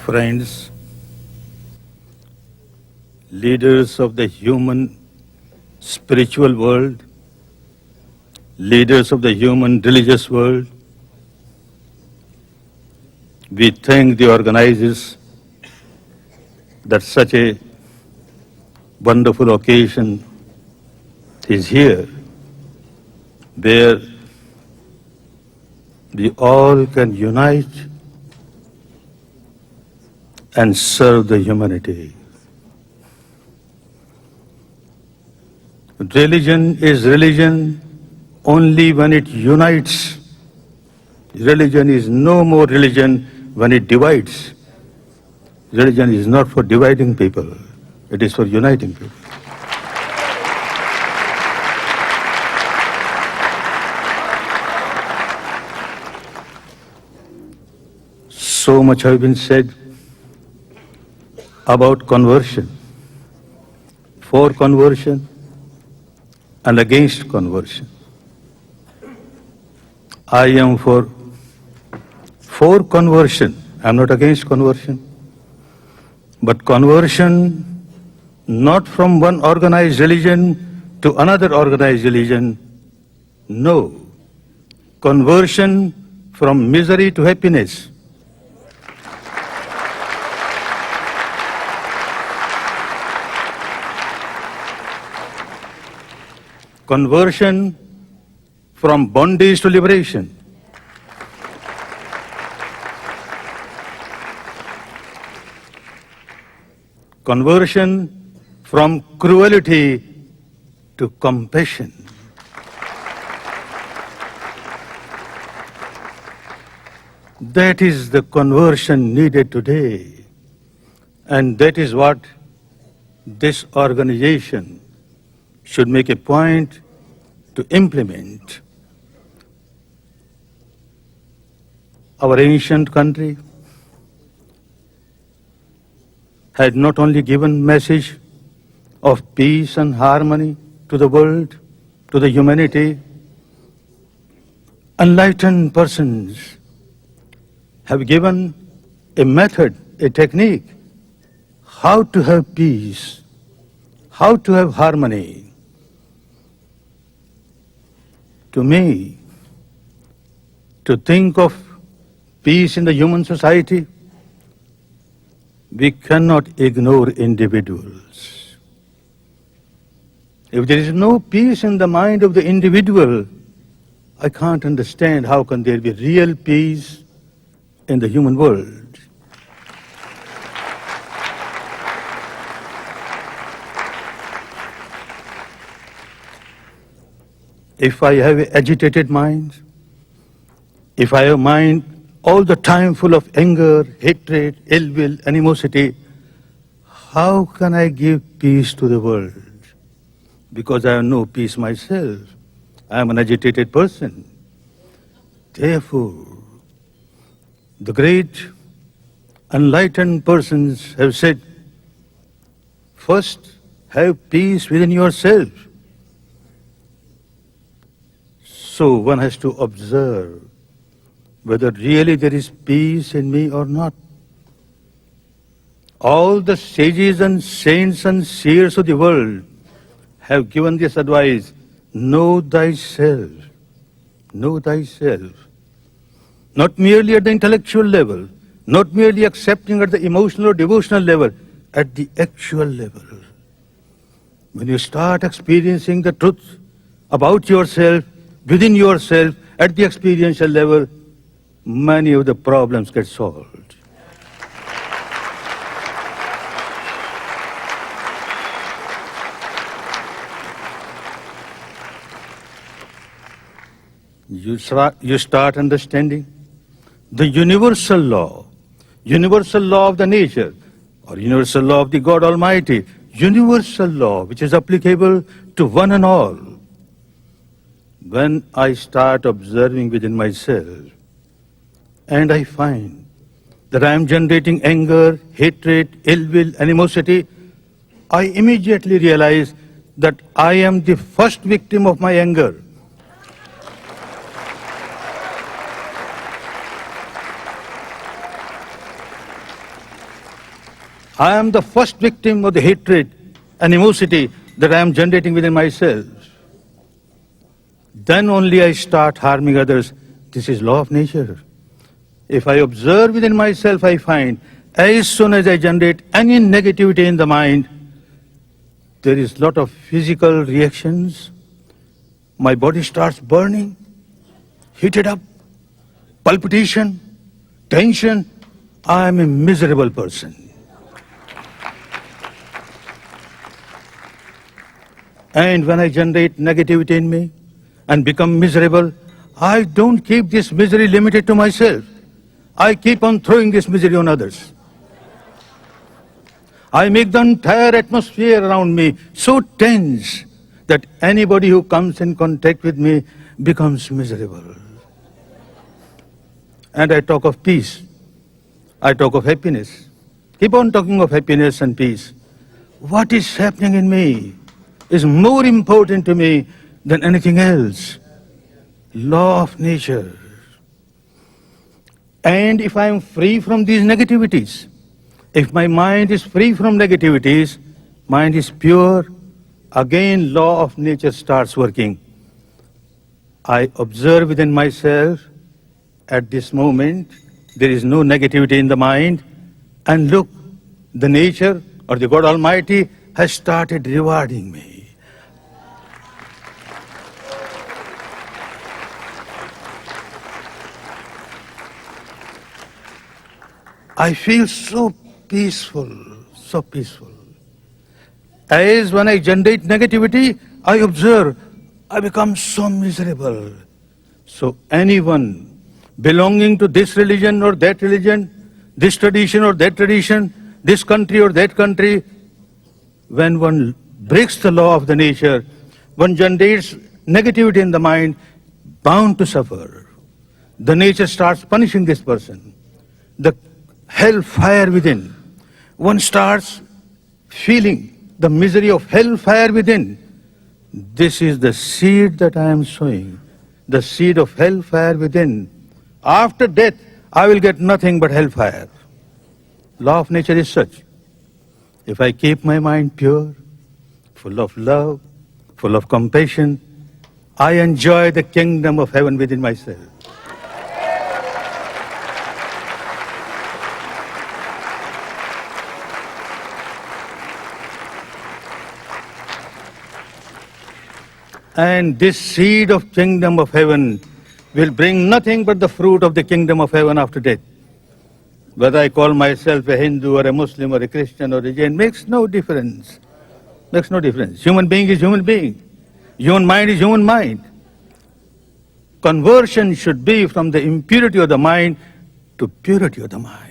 friends, leaders of the human spiritual world, leaders of the human religious world, we thank the organizers that such a wonderful occasion is here, where we all can unite and serve the humanity. Religion is religion only when it unites. Religion is no more religion when it divides. Religion is not for dividing people, it is for uniting people. So much has been said about conversion, for conversion and against conversion. I am for conversion. I am not against conversion. But conversion not from one organized religion to another organized religion. No. Conversion from misery to happiness. Conversion from bondage to liberation. Conversion from cruelty to compassion. That is the conversion needed today. And that is what this organization should make a point to implement. Our ancient country had not only given message of peace and harmony to the world, to the humanity, enlightened persons have given a method, a technique, how to have peace, how to have harmony. To me, to think of peace in the human society, we cannot ignore individuals. If there is no peace in the mind of the individual, I can't understand how can there be real peace in the human world. If I have an agitated mind, if I have a mind all the time full of anger, hatred, ill will, animosity, how can I give peace to the world? Because I have no peace myself. I am an agitated person. Therefore, the great enlightened persons have said, first have peace within yourself. So one has to observe whether really there is peace in me or not. All the sages and saints and seers of the world have given this advice, know thyself, know thyself. Not merely at the intellectual level, not merely accepting at the emotional or devotional level, at the actual level. When you start experiencing the truth about yourself, within yourself, at the experiential level, many of the problems get solved. You start understanding the universal law of the nature, or universal law of the God Almighty, universal law which is applicable to one and all. When I start observing within myself, and I find that I am generating anger, hatred, ill will, animosity, I immediately realize that I am the first victim of my anger. I am the first victim of the hatred, animosity that I am generating within myself. Then only I start harming others. This is law of nature. If I observe within myself, I find as soon as I generate any negativity in the mind, there is a lot of physical reactions. My body starts burning, heated up, palpitation, tension. I am a miserable person. And when I generate negativity in me and become miserable, I don't keep this misery limited to myself. I keep on throwing this misery on others. I make the entire atmosphere around me so tense that anybody who comes in contact with me becomes miserable. And I talk of peace. I talk of happiness. Keep on talking of happiness and peace. What is happening in me is more important to me than anything else. Law of nature. And if I am free from these negativities, if my mind is free from negativities, mind is pure, again law of nature starts working. I observe within myself, at this moment, there is no negativity in the mind, and look, the nature or the God Almighty has started rewarding me. I feel so peaceful, so peaceful. As when I generate negativity, I observe, I become so miserable. So anyone belonging to this religion or that religion, this tradition or that tradition, this country or that country, when one breaks the law of the nature, one generates negativity in the mind, bound to suffer. The nature starts punishing this person. The hellfire within. One starts feeling the misery of hellfire within. This is the seed that I am sowing, the seed of hellfire within. After death, I will get nothing but hellfire. Law of nature is such. If I keep my mind pure, full of love, full of compassion, I enjoy the kingdom of heaven within myself. And this seed of kingdom of heaven will bring nothing but the fruit of the kingdom of heaven after death. Whether I call myself a Hindu or a Muslim or a Christian or a Jain makes no difference. Makes no difference. Human being is human being. Human mind is human mind. Conversion should be from the impurity of the mind to purity of the mind.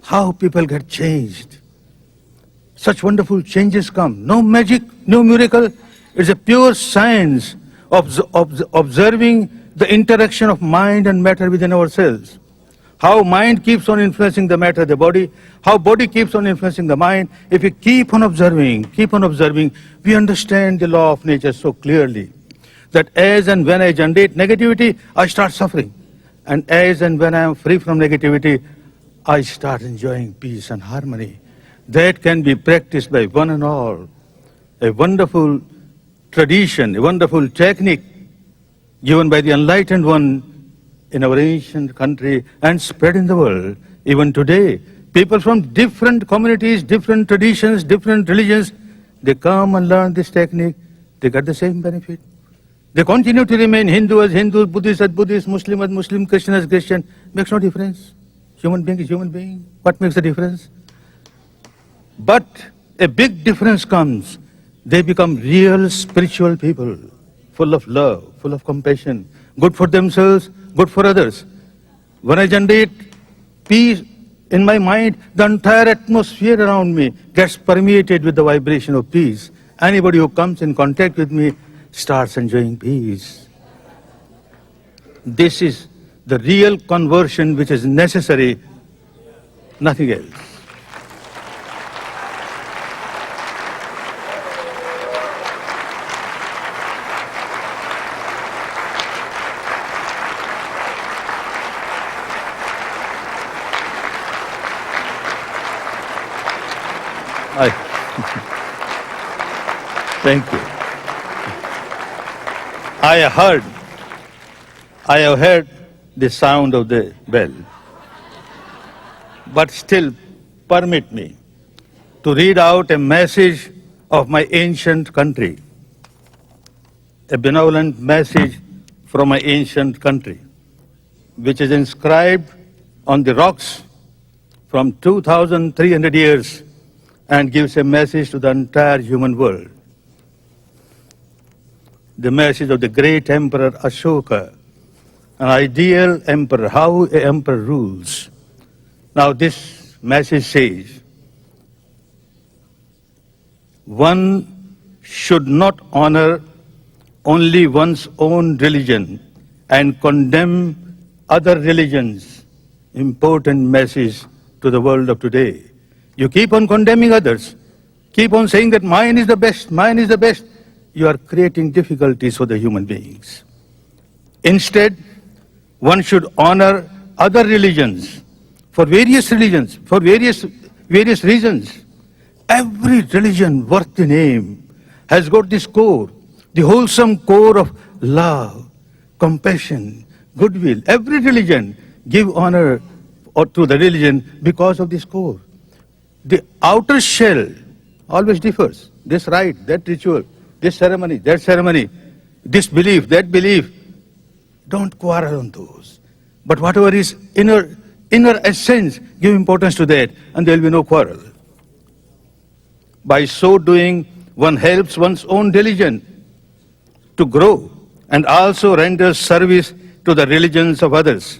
How people get changed. Such wonderful changes come. No magic, no miracle. It's a pure science of observing the interaction of mind and matter within ourselves. How mind keeps on influencing the matter, the body. How body keeps on influencing the mind. If we keep on observing, we understand the law of nature so clearly. That as and when I generate negativity, I start suffering. And as and when I am free from negativity, I start enjoying peace and harmony. That can be practiced by one and all. A wonderful tradition, a wonderful technique given by the enlightened one in our ancient country and spread in the world. Even today, people from different communities, different traditions, different religions, they come and learn this technique, they get the same benefit. They continue to remain Hindu as Hindu, Buddhist as Buddhist, Muslim as Muslim, Christian as Christian. Makes no difference. Human being is human being. What makes the difference? But a big difference comes. They become real spiritual people, full of love, full of compassion, good for themselves, good for others. When I generate peace in my mind, the entire atmosphere around me gets permeated with the vibration of peace. Anybody who comes in contact with me starts enjoying peace. This is the real conversion which is necessary, nothing else. I, thank you. I have heard the sound of the bell. But still, permit me to read out a message of my ancient country, a benevolent message from my ancient country, which is inscribed on the rocks from 2,300 years and gives a message to the entire human world. The message of the great Emperor Ashoka, an ideal emperor, how an emperor rules. Now this message says, one should not honor only one's own religion and condemn other religions. Important message to the world of today. You keep on condemning others, keep on saying that mine is the best, mine is the best. You are creating difficulties for the human beings. Instead, one should honor other religions for various reasons. Every religion worth the name has got this core, the wholesome core of love, compassion, goodwill. Every religion give honor to the religion because of this core. The outer shell always differs. This rite, that ritual, this ceremony, that ceremony, this belief, that belief. Don't quarrel on those. But whatever is inner essence, give importance to that, and there will be no quarrel. By so doing, one helps one's own religion to grow and also renders service to the religions of others.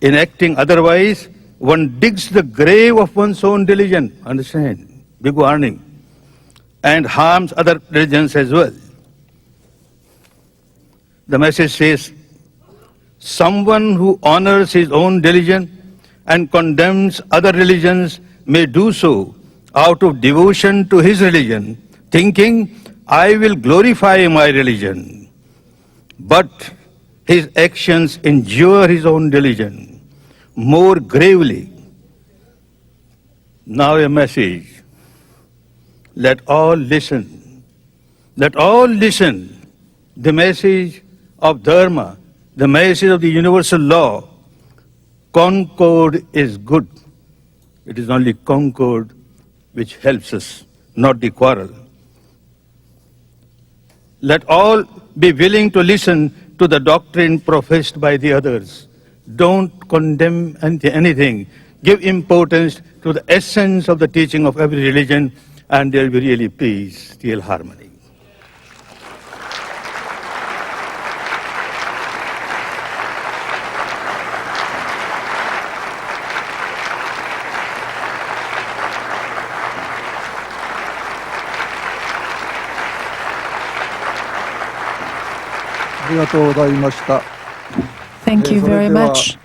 In acting otherwise, one digs the grave of one's own religion, understand, big warning, and harms other religions as well. The message says, someone who honors his own religion and condemns other religions may do so out of devotion to his religion, thinking, I will glorify my religion. But his actions injure his own religion more gravely. Now a message. Let all listen. Let all listen. The message of Dharma, the message of the universal law. Concord is good. It is only concord which helps us, not the quarrel. Let all be willing to listen to the doctrine professed by the others. Don't condemn anything. Give importance to the essence of the teaching of every religion, and there will be really peace, real harmony. Thank you very much.